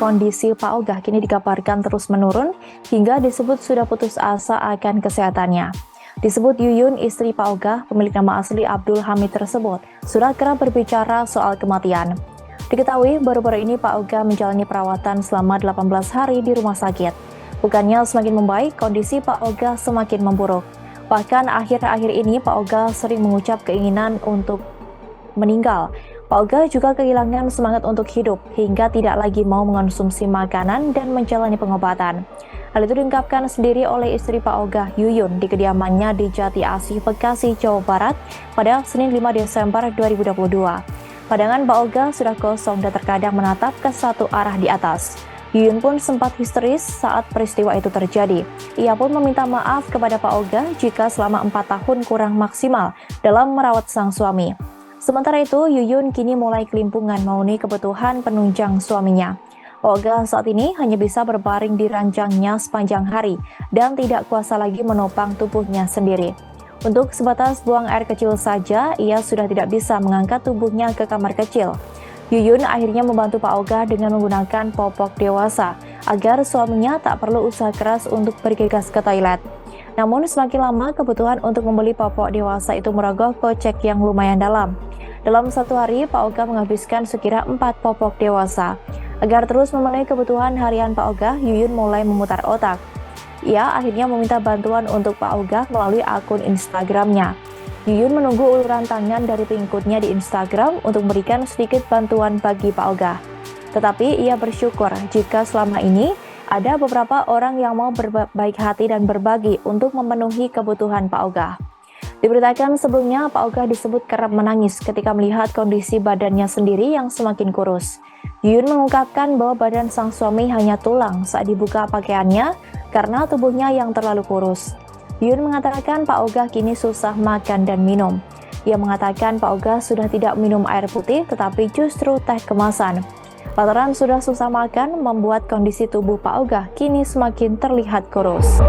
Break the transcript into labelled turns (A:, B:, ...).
A: kondisi Pak Ogah kini dikabarkan terus menurun hingga disebut sudah putus asa akan kesehatannya. Disebut Yuyun, istri Pak Ogah, pemilik nama asli Abdul Hamid tersebut, sudah kerap berbicara soal kematian. Diketahui baru-baru ini Pak Ogah menjalani perawatan selama 18 hari di rumah sakit. Bukannya semakin membaik, kondisi Pak Ogah semakin memburuk. Bahkan akhir-akhir ini Pak Ogah sering mengucap keinginan untuk meninggal. Pak Ogah juga kehilangan semangat untuk hidup hingga tidak lagi mau mengonsumsi makanan dan menjalani pengobatan. Hal itu diungkapkan sendiri oleh istri Pak Ogah, Yuyun, di kediamannya di Jati Asih, Bekasi, Jawa Barat pada Senin 5 Desember 2022. Pandangan Pak Ogah sudah kosong dan terkadang menatap ke satu arah di atas. Yuyun pun sempat histeris saat peristiwa itu terjadi. Ia pun meminta maaf kepada Pak Ogah jika selama 4 tahun kurang maksimal dalam merawat sang suami. Sementara itu, Yuyun kini mulai kelimpungan memenuhi kebutuhan penunjang suaminya. Ogah saat ini hanya bisa berbaring di ranjangnya sepanjang hari dan tidak kuasa lagi menopang tubuhnya sendiri. Untuk sebatas buang air kecil saja, ia sudah tidak bisa mengangkat tubuhnya ke kamar kecil. Yuyun akhirnya membantu Pak Ogah dengan menggunakan popok dewasa agar suaminya tak perlu usaha keras untuk bergegas ke toilet. Namun semakin lama kebutuhan untuk membeli popok dewasa itu merogoh kocek yang lumayan dalam. Dalam satu hari, Pak Ogah menghabiskan sekira 4 popok dewasa. Agar terus memenuhi kebutuhan harian Pak Ogah, Yuyun mulai memutar otak. Ia akhirnya meminta bantuan untuk Pak Ogah melalui akun Instagramnya. Yuyun menunggu uluran tangan dari pengikutnya di Instagram untuk memberikan sedikit bantuan bagi Pak Ogah. Tetapi ia bersyukur jika selama ini ada beberapa orang yang mau berbaik hati dan berbagi untuk memenuhi kebutuhan Pak Ogah. Diberitakan sebelumnya, Pak Ogah disebut kerap menangis ketika melihat kondisi badannya sendiri yang semakin kurus. Yuyun mengungkapkan bahwa badan sang suami hanya tulang saat dibuka pakaiannya karena tubuhnya yang terlalu kurus. Yuyun mengatakan Pak Ogah kini susah makan dan minum. Ia mengatakan Pak Ogah sudah tidak minum air putih tetapi justru teh kemasan. Lantaran sudah susah makan membuat kondisi tubuh Pak Ogah kini semakin terlihat kurus.